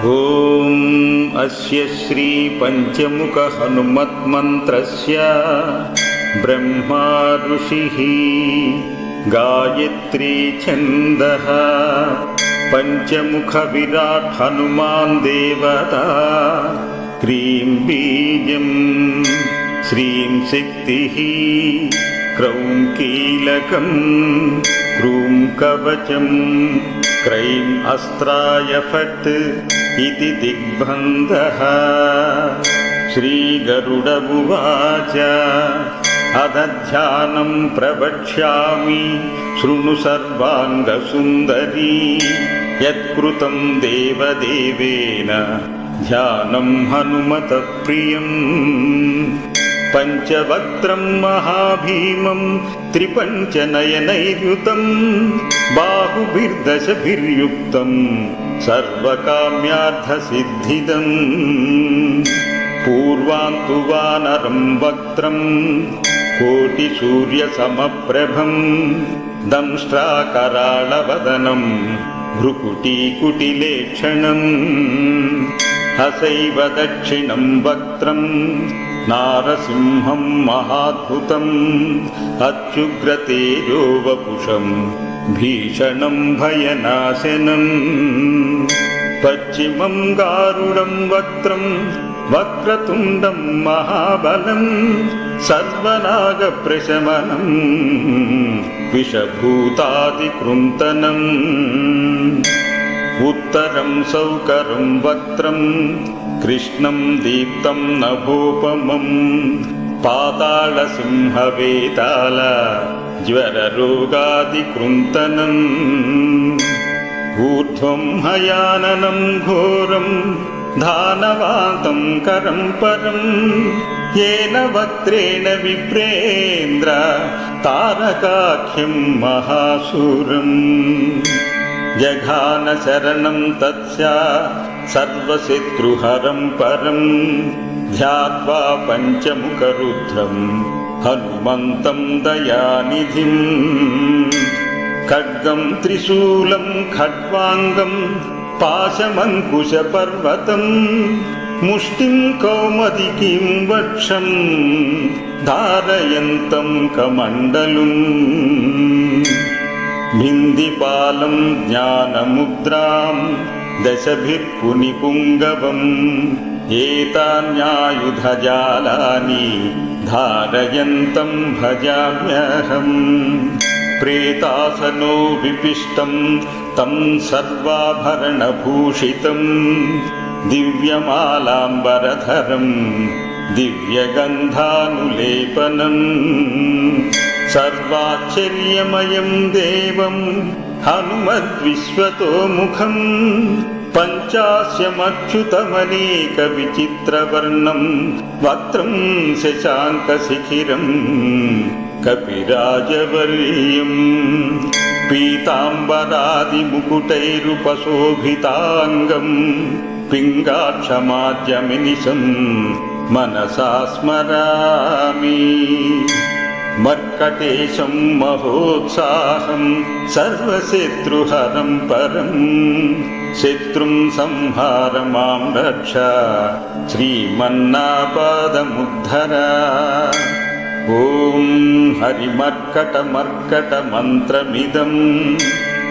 ఓం అస్య శ్రీ పంచముఖ హనుమన్మంత్రస్య బ్రహ్మా ఋషిః గాయత్రీ ఛందః పంచముఖ విరాట్ హనుమాన్ దేవతా క్రీం బీజం శ్రీం శక్తిః క్రౌం కీలకం క్రూం కవచం క్రైం అస్త్రాయ ఫట్ ఇతి దిగ్బంధః. శ్రీ గరుడ ఉవాచ అథ ధ్యానం ప్రవక్ష్యామి శృణు సర్వాంగ సుందరీ యత్కృతం దేవదేవేన ధ్యానం హనుమత ప్రియం. పంచవక్త్రం మహాభీమం త్రిపంచనయనైర్యుతం బాహుభిర్దశభిర్యుక్తం సర్వకామ్యార్థసిద్ధిదం. పూర్వాంతు వానరం వక్త్రం కోటిసూర్యసమప్రభం దంష్ట్రాకరాళవదనం భ్రుకుటీకుటిలేక్షణం. హసైవ దక్షిణం వక్త్రం నారసింహం మహాద్భుతం అత్యుగ్రతేజో వపుషం భీషణం భయనాశనం. పశ్చిమం గారుడం వక్త్రం వక్రతుండం మహాబలం సర్వనాగప్రశమనం విషభూతాదికృంతనం. ఉత్తరం సౌకరం వక్త్రం కృష్ణం దీప్తం నభోపమం పాతాళసింహవేతాళ జ్వరరోగాదికృంతనం. ఊర్ధ్వం హయాననం ఘోరం ధానవాంతం కరం పరం ఏన వక్త్రేణ విప్రేంద్ర తారకాఖ్యం మహాశూరం. జఘాన శరణం తత్స్యా సర్వశత్రుహరం పరం ధ్యాత్వా పంచముఖరుద్రం హనుమంతం దయానిధిం. ఖడ్గం త్రిశూలం ఖడ్వాంగం పాశమంకుశపర్వతం ముష్టిం కౌమదికీం వక్షం ధారయంతం కమండలుం. భిందిపాలం జ్ఞానముద్రాం దశభిర్పునిపుంగవం ఏతాన్యాయుధజాలాని ధారయంతం భజామ్యహం. ప్రేతాసనో విపిష్టం తం సర్వాభరణభూషితం దివ్యమాలాంబరధరం దివ్యగంధానులేపనం. సర్వాశ్చర్యమయం దేవం హనుమద్విశ్వతోముఖం పంచాస్యమచ్యుతమనేక విచిత్రవర్ణం వక్త్రం శశాంకశిఖిరం కపిరాజవర్యం. పీతాంబరాదిముకుటైరుపశోభితాంగం పింగాక్షమాద్యమినిశం మనసా స్మరామి. మర్కటేశం మహోత్సాహం సర్వశత్రుహరం పరం శత్రుం సంహార మాం రక్ష శ్రీమన్నాపాదముద్ధర. ఓం హరిమర్కట మర్కట మంత్రమిదం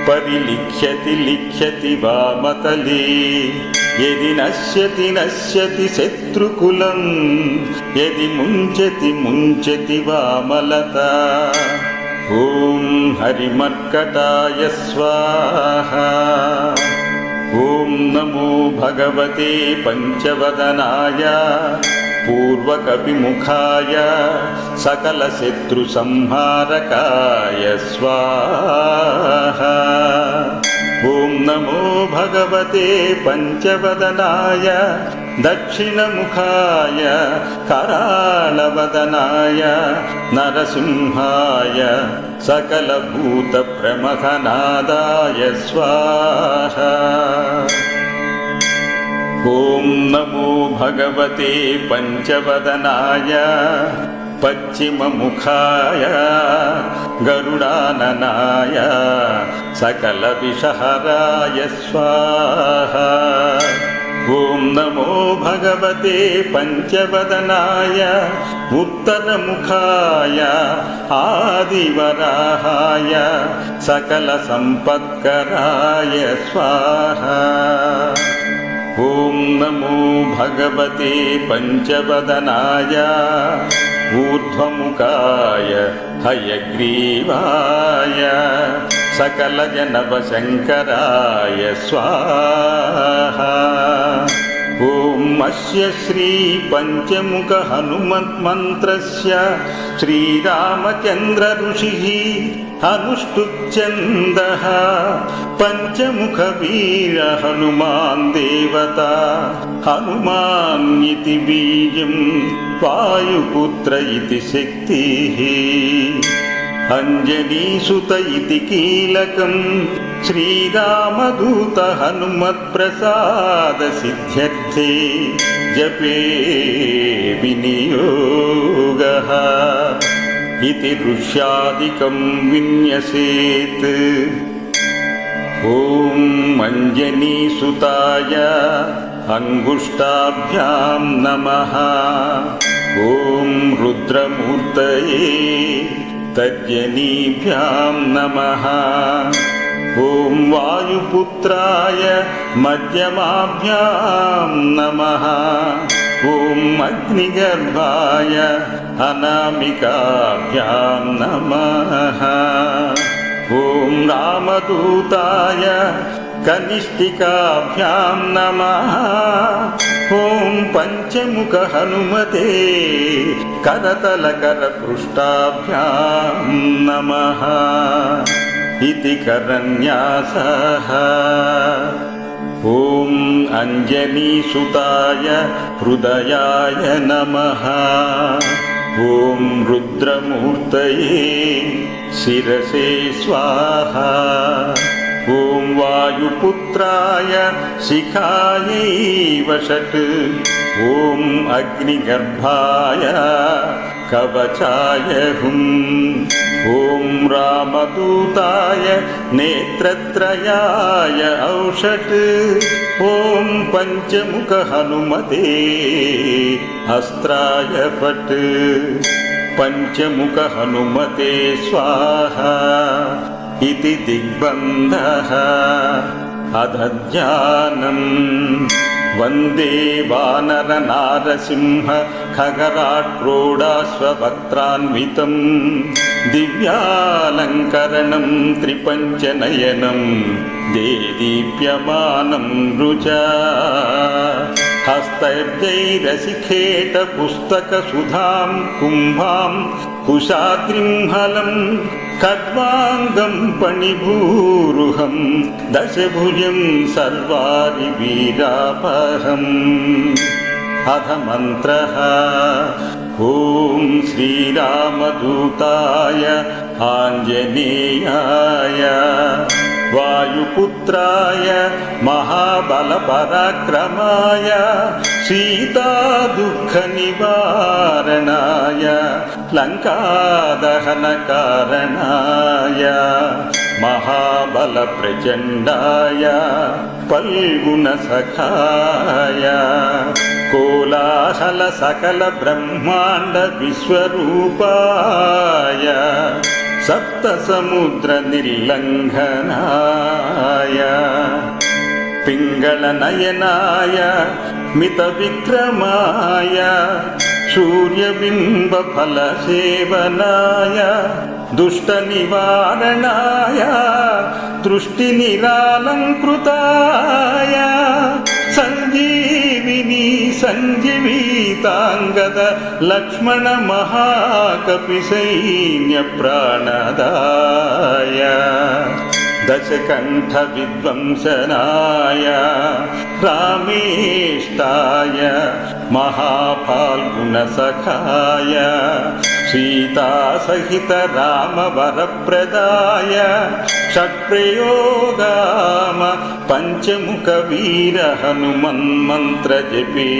పరిలిఖ్యతి లిఖ్యతి వామతలే యది నశ్యతి నశ్యతి శత్రుకులం యది ముంచతి ముంచతి వామలత. ఓం హరిమర్కటాయ స్వాహా. ఓం నమో భగవతే పంచవదనాయ పూర్వకపిముఖాయ సకలశత్రుసంహారకాయ స్వాహా. ఓం నమో భగవతే పంచవదనాయ దక్షిణముఖాయ కరాళవదనాయ నరసింహాయ సకలభూతప్రమథనాదాయ స్వాహా. ఓం నమో భగవతే పంచవదనాయ పశ్చిమముఖాయ గరుడాననాయ సకల విషహరాయ స్వాహా. ॐ नमो भगवते पञ्चवदनाय उत्तरमुखाय आदिवराहाय सकलसम्पत्कराय स्वाहा। ॐ नमो भगवते पञ्चवदनाय ऊर्ध्वमुखाय हयग्रीवाय सकलजनवशङ्कराय स्वाहा। ॐ अस्य श्रीपञ्चमुख हनुमन्मन्त्रस्य श्रीरामचन्द्र ऋषिः अनुष्टुप्छन्दः पञ्चमुखवीर हनुमान् देवता हनुमान् इति बीजं वायुपुत्र इति शक्तिः अञ्जनीसुत इति कीलकं श्रीरामदूत हनुमत्प्रसाद सिद्ध्यर्थे जपे विनियोगः इति ऋष्यादिकं विन्यसेत्। ॐ अञ्जनीसुताय अङ्गुष्ठाभ्यां नमः। ॐ रुद्रमूर्तये तर्जनीभ्यां नमः। ॐ वायुपुत्राय मध्यमाभ्यां नमः। ॐ अग्निगर्भाय अनामिकाभ्यां नमः। ॐ रामदूताय कनिष्ठिकाभ्यां नमः। ॐ पञ्चमुख हनुमते करतलकरपृष्ठाभ्यां नमः इति करन्यासः। ॐ अञ्जनीसुताय हृदयाय नमः। ॐ रुद्रमूर्तये शिरसे स्वाहा। ॐ वायुपुत्राय शिखायै वषट्। ॐ अग्निगर्भाय कवचाय हुम्। ॐ रामदूताय नेत्रत्रयाय औषट्। ॐ पञ्चमुख हनुमते अस्त्राय फट्। पञ्चमुख हनुमते स्वाहा इति दिग्बन्धः। अदध्यानम् वन्दे वानरनारसिंह खगराट्क्रोडाश्ववक्त्रान्वितं दिव्यालङ्करणं त्रिपञ्चनयनं देदीप्यमानं रुचा। हस्तैर्जैरसिखेटपुस्तकसुधां कुम्भां कुशाद्रिं हलं खड्वाङ्गं पणिभूरुहं दशभुजं सर्वारिवीरापहम्। अथ मन्त्रः। ॐ श्रीरामदूताय आञ्जनेयाय वायुपुत्राय महाबलपराक्रमाय सीतादुःखनिवारणाय लङ्कादहनकारणाय महाबलप्रचण्डाय पल्गुनसखाय कोलाहलसकलब्रह्माण्डविश्वरूपाय सप्तसमुद्रनिर्लङ्घनाय पिङ्गलनयनाय मितविक्रमाय सूर्यबिम्बफलसेवनाय दुष्टनिवारणाय दृष्टिनिरालङ्कृताय सञ्जीविनी सञ्जीविताङ्गद लक्ष्मण महाकपिसैन्यप्राणदाय दशकण्ठ विध्वंसनाय रामेष्टाय महाफाल्गुनसखाय सीतासहित रामवरप्रदाय षट्प्रयोगाम पञ्चमुखवीर हनुमन्मन्त्रजपे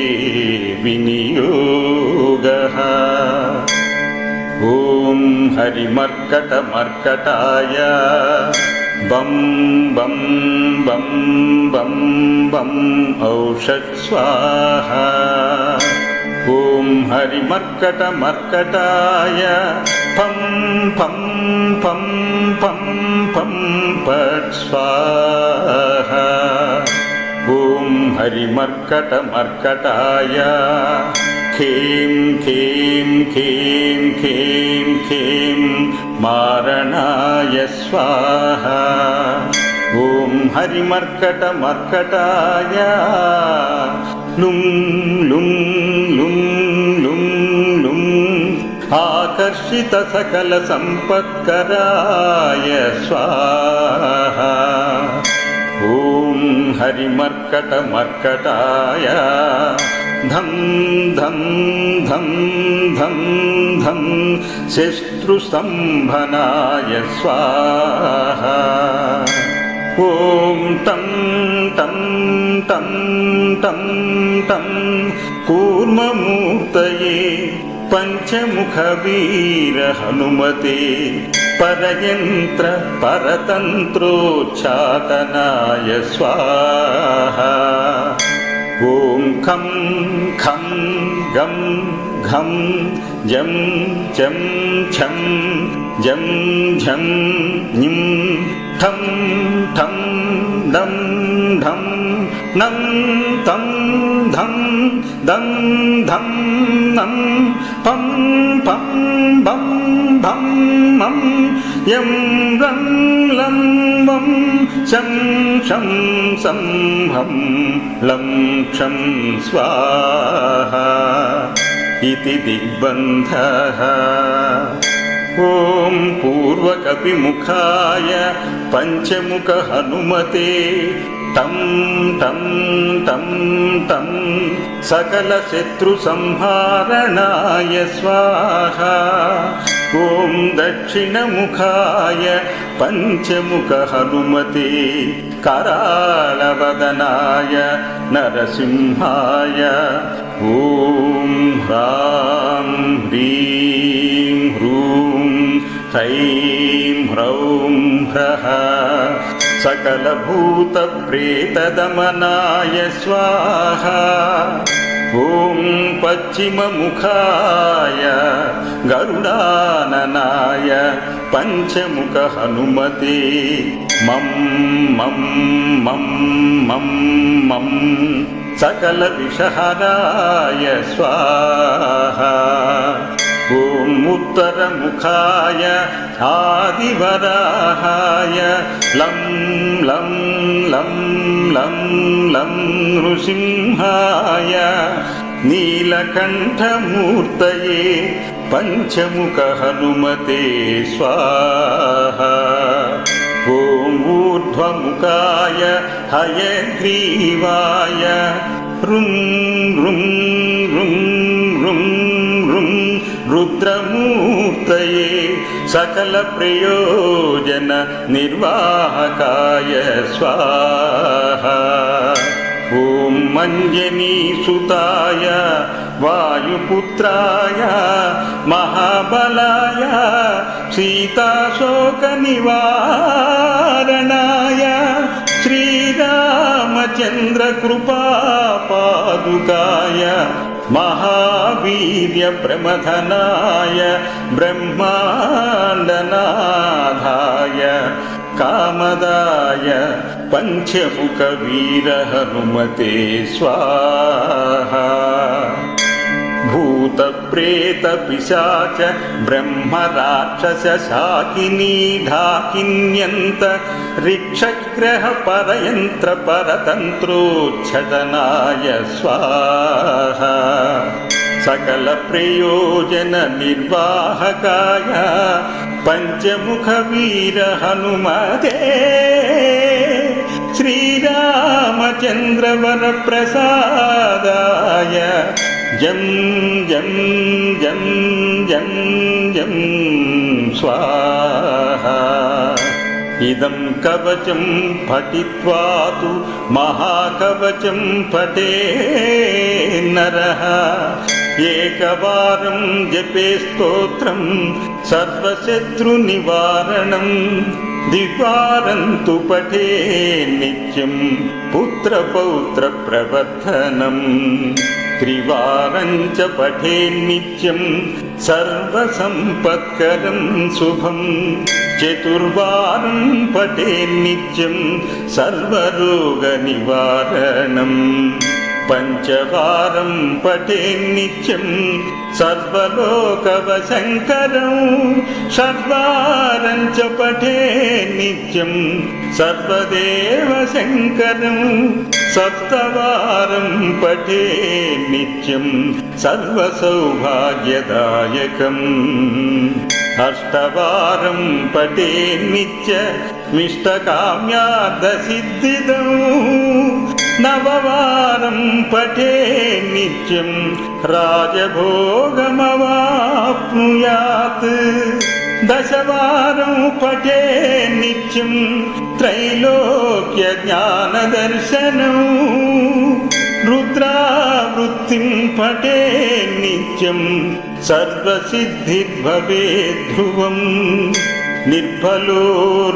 विनियोगः। ॐ हरिमर्कटमर्कटाय बं बं बं बं बं औषध स्वाहा। ॐ हरिमर्कटमर्कटाय फं फं फं फं फं फट् स्वाहा। ॐ हरिमर्कटमर्कटाय खें खें खें खें खें मारणाय स्वाहा। ॐ हरिमर्कटमर्कटाय लुं लुं लुं लुं लुं आकर्षित सकल संपत्कराय स्वाहा। ॐ हरिमर्कटमर्कटाय धं धं धं धं धं शत्रुसंभनाय स्वाहा। ॐ टं टं टं टं टं कूर्ममूर्तये पंचमुखवीर हनुमते परयंत्र परतंत्रोच्चाटनाय स्वाहा। ॐ खं खं गं घं जं चं छं जं झं ञं ठं ठं दं ढं नं तं धं दं धं नं पं पं बं भं मं यं रं लं वं शं शं सं हं लं क्षं स्वाहा इति दिग्बन्धः। ॐ पूर्वकपिमुखाय पंचमुख हनुमते तं तं तं तं सकल शत्रुसंहारणाय स्वाहा। ॐ दक्षिणमुखाय पंचमुख हनुमते करालवदनाय नरसिंहाय ॐ ह्रां ह्रीं ह्रूं ह्रैं ह्रौं ह्रः सकलभूतप्रेतदमनाय स्वाहा। ॐ पश्चिममुखाय गरुडाननाय पंचमुख हनुमते मं मं मं मं मं सकल विषहराय स्वाहा। ॐ उत्तरमुखाय आदिवराहाय लं लं लं लं लं नृसिंहाय नीलकण्ठमूर्तये पंचमुख हनुमते स्वाहा। ॐ ऊर्ध्वमुखाय हयग्रीवाय रुं रुं रुं रुं रुं रुद्रमूर्तये सकल प्रयोजन निर्वाहकाय स्वाहा। ॐ मञ्जनीसुताय वायुपुत्राय महाबलाय सीताशोकनिवारणाय श्रीरामचन्द्रकृपापादुकाय महावीर्यप्रमथनाय ब्रह्माण्डनाथाय कामदाय पंचमुखवीर हनुमते स्वाहा। भूतप्रेत पिशाच ब्रह्मराक्षस शाकिनी ढाकिन्यन्त ऋक्षग्रह परयंत्र परतंत्रोच्छदनाय स्वाहा। सकल प्रयोजन निर्वाहकाय पंचमुखवीर हनुमते श्रीरामचंद्र वरप्रसादाय जं जं जं जं जं स्वाहा। इदं कवचं पठित्वा तु महाकवचं पठे नरः एकवारं जपे स्तोत्रं सर्वशत्रुनिवारणं द्विवारं तु पठे नित्यं पुत्रपौत्रप्रवर्धनम् त्रिवारं च पठे नित्यं सर्वसम्पत्करं शुभम् चतुर्वारं पठे नित्यं सर्वरोगनिवारणम् पञ्चवारं पठे नित्यं सर्वलोकवशङ्करं षड्वारं च पठे नित्यं सर्वदेवशङ्करं सप्तवारं पठे नित्यं सर्वसौभाग्यदायकम् अष्टवारं पठे नित्यमिष्टकाम्यार्थसिद्धिदम् नववारं पठे नित्यं राजभोगमवाप्नुयात् दशवारं पठे नित्यं त्रैलोक्यज्ञानदर्शनम् रुद्रावृत्तिं पठे नित्यं सर्वसिद्धिर्भवेत् ध्रुवम् निर्फलो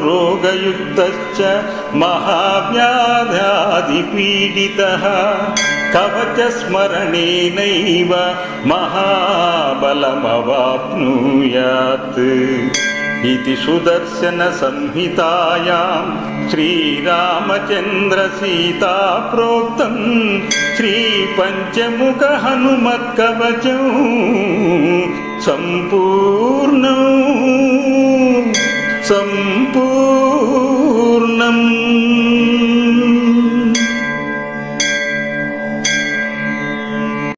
रोगयुक्तश्च महाव्याध्यादिपीडितः कवचस्मरणेनैव महाबलमवाप्नुयात् इति सुदर्शनसंहितायां श्रीरामचन्द्रसीता प्रोक्तं श्रीपञ्चमुखहनुमत्कवचं सम्पूर्णम्